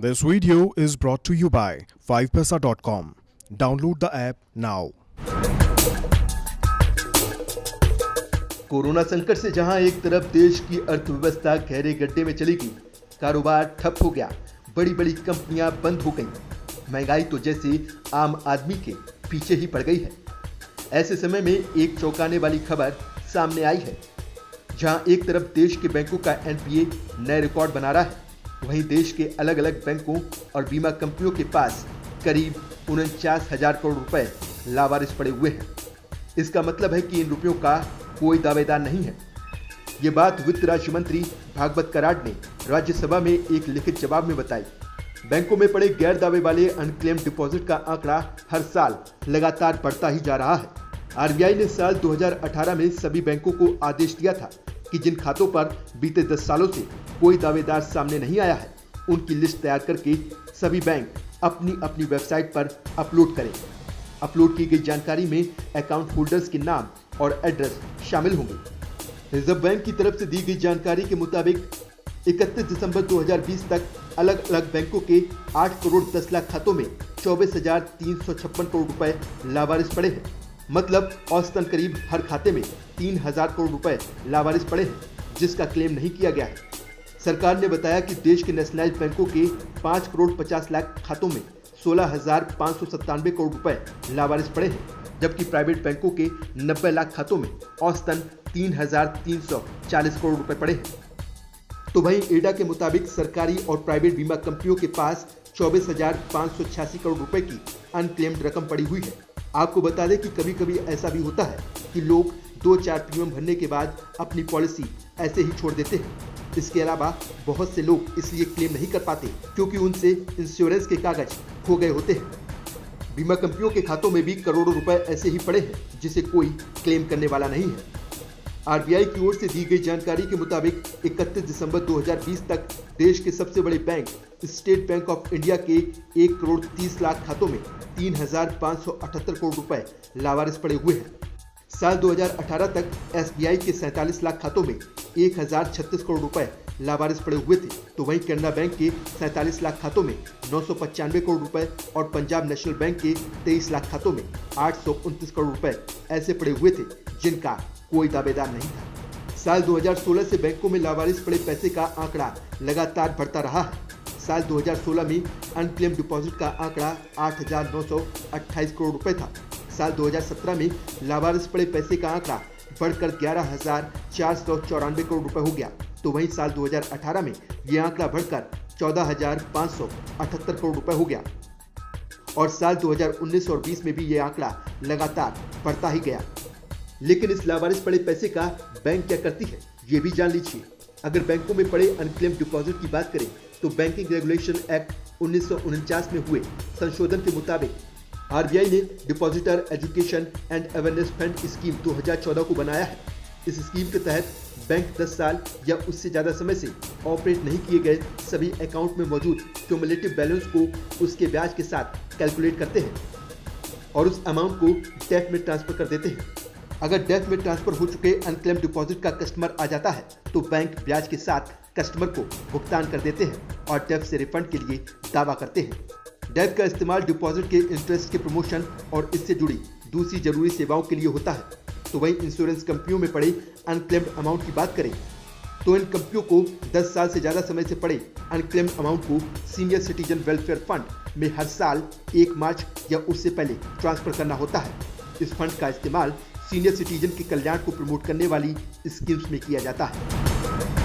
This video is brought to you by 5paisa.com. Download the app now. Corona संकट से जहां एक तरफ देश की अर्थव्यवस्था गहरे गड्ढे में चली गई, कारोबार ठप हो गया, बड़ी बड़ी कंपनियां बंद हो गईं, महंगाई तो जैसे आम आदमी के पीछे ही पड़ गई है। ऐसे समय में एक चौंकाने वाली खबर सामने आई है, जहां एक तरफ देश के बैंकों का एनपीए नए रिकॉर्ड बना रहा है, वहीं देश के अलग अलग बैंकों और बीमा कंपनियों के पास करीब 49,000 करोड़ रुपए लावारिस पड़े हुए हैं। इसका मतलब है कि इन रुपयों का कोई दावेदार नहीं है। ये बात वित्त राज्य मंत्री भागवत कराड ने राज्यसभा में एक लिखित जवाब में बताई। बैंकों में पड़े गैर दावे वाले अनक्लेम्ड डिपॉजिट का आंकड़ा हर साल लगातार बढ़ता ही जा रहा है। आरबीआई ने साल 2018 में सभी बैंकों को आदेश दिया था कि जिन खातों पर बीते 10 सालों से कोई दावेदार सामने नहीं आया है, उनकी लिस्ट तैयार करके सभी बैंक अपनी अपनी वेबसाइट पर अपलोड करें। अपलोड की गई जानकारी में अकाउंट होल्डर्स के नाम और एड्रेस शामिल होंगे। रिजर्व बैंक की तरफ से दी गई जानकारी के मुताबिक 31 दिसंबर 2020 तक अलग अलग बैंकों के 8 करोड़ 10 लाख खातों में 24,356 करोड़ रुपए लावारिस पड़े हैं। मतलब औसतन करीब हर खाते में 3,000 करोड़ रुपए लावारिस पड़े हैं, जिसका क्लेम नहीं किया गया है। सरकार ने बताया कि देश के नेशनलाइज्ड बैंकों के 5 करोड़ 50 लाख खातों में 16,597 करोड़ रुपए लावारिस पड़े हैं, जबकि प्राइवेट बैंकों के 90 लाख खातों में औसतन 3,340 करोड़ रुपए पड़े हैं। तो वहीं एडा के मुताबिक सरकारी और प्राइवेट बीमा कंपनियों के पास 24,586 करोड़ रुपए की अनक्लेम्ड रकम पड़ी हुई है। आपको बता दें कि कभी कभी ऐसा भी होता है कि लोग 2-4 प्रीमियम भरने के बाद अपनी पॉलिसी ऐसे ही छोड़ देते हैं। इसके अलावा बहुत से लोग इसलिए क्लेम नहीं कर पाते क्योंकि उनसे इंश्योरेंस के कागज खो गए होते हैं। बीमा कंपनियों के खातों में भी करोड़ों रुपए ऐसे ही पड़े हैं, जिसे कोई क्लेम करने वाला नहीं है। आरबीआई की ओर से दी गई जानकारी के मुताबिक 31 दिसंबर 2020 तक देश के सबसे बड़े bank state bank of India के 1 करोड़ 30 लाख खातों में 3,578 करोड़ रुपए लावारिस पड़े हुए हैं। साल 2018 तक एसबीआई के 47 लाख खातों में 1,036 करोड़ रुपए लावारिस पड़े हुए थे। तो वहीं कैनरा बैंक के 47 लाख खातों में 995 करोड़ रुपए और पंजाब नेशनल बैंक के 23 लाख खातों में 829 करोड़ रुपए ऐसे पड़े हुए थे जिनका कोई दावेदार नहीं था। साल 2016 से बैंकों में लावारिस पड़े पैसे का आंकड़ा लगातार बढ़ता रहा है। साल 2016 में अनक्लेम्ड डिपॉजिट का आंकड़ा 8,928 करोड़ रुपए था। साल 2017 में लावारिस पड़े पैसे का आंकड़ा बढ़कर 11,494 करोड़ रुपए हो गया। तो वहीं साल 2018 में यह आंकड़ा बढ़कर 14,578 करोड़ रुपए हो गया और साल 2019 और 20 में भी यह आंकड़ा लगातार बढ़ता ही गया। लेकिन इस लावारिस पड़े पैसे का बैंक क्या करती है, ये भी जान लीजिए। अगर बैंकों में पड़े अनक्लेम्ड डिपॉजिट की बात करें तो बैंकिंग रेगुलेशन एक्ट 1949 में हुए संशोधन के मुताबिक आरबीआई ने depositor education and awareness fund scheme 2014 को बनाया है। इस स्कीम के तहत बैंक 10 साल या उससे ज़्यादा समय से ऑपरेट नहीं किए गए सभी अकाउंट में मौजूद क्यूमुलेटिव बैलेंस को उसके ब्याज के साथ कैलकुलेट करते हैं और उस अमाउंट को डेफ में ट्रांसफर कर देते हैं। अगर डेफ में ट्रांसफर हो चुके अनक्लेम्ड डिपॉजिट का कस्टमर आ जाता है तो बैंक ब्याज के साथ कस्टमर को भुगतान कर देते हैं और डेफ से रिफंड के लिए दावा करते हैं। डेफ का इस्तेमाल डिपॉजिट के इंटरेस्ट के प्रमोशन और इससे जुड़ी दूसरी जरूरी सेवाओं के लिए होता है। तो वहीं इंश्योरेंस कंपनियों में पड़े अनक्लेम्ड अमाउंट की बात करें तो इन कंपनियों को 10 साल से ज़्यादा समय से पड़े अनक्लेम्ड अमाउंट को सीनियर सिटीजन वेलफेयर फंड में हर साल 1 मार्च या उससे पहले ट्रांसफर करना होता है। इस फंड का इस्तेमाल सीनियर सिटीजन के कल्याण को प्रमोट करने वाली स्कीम्स में किया जाता है।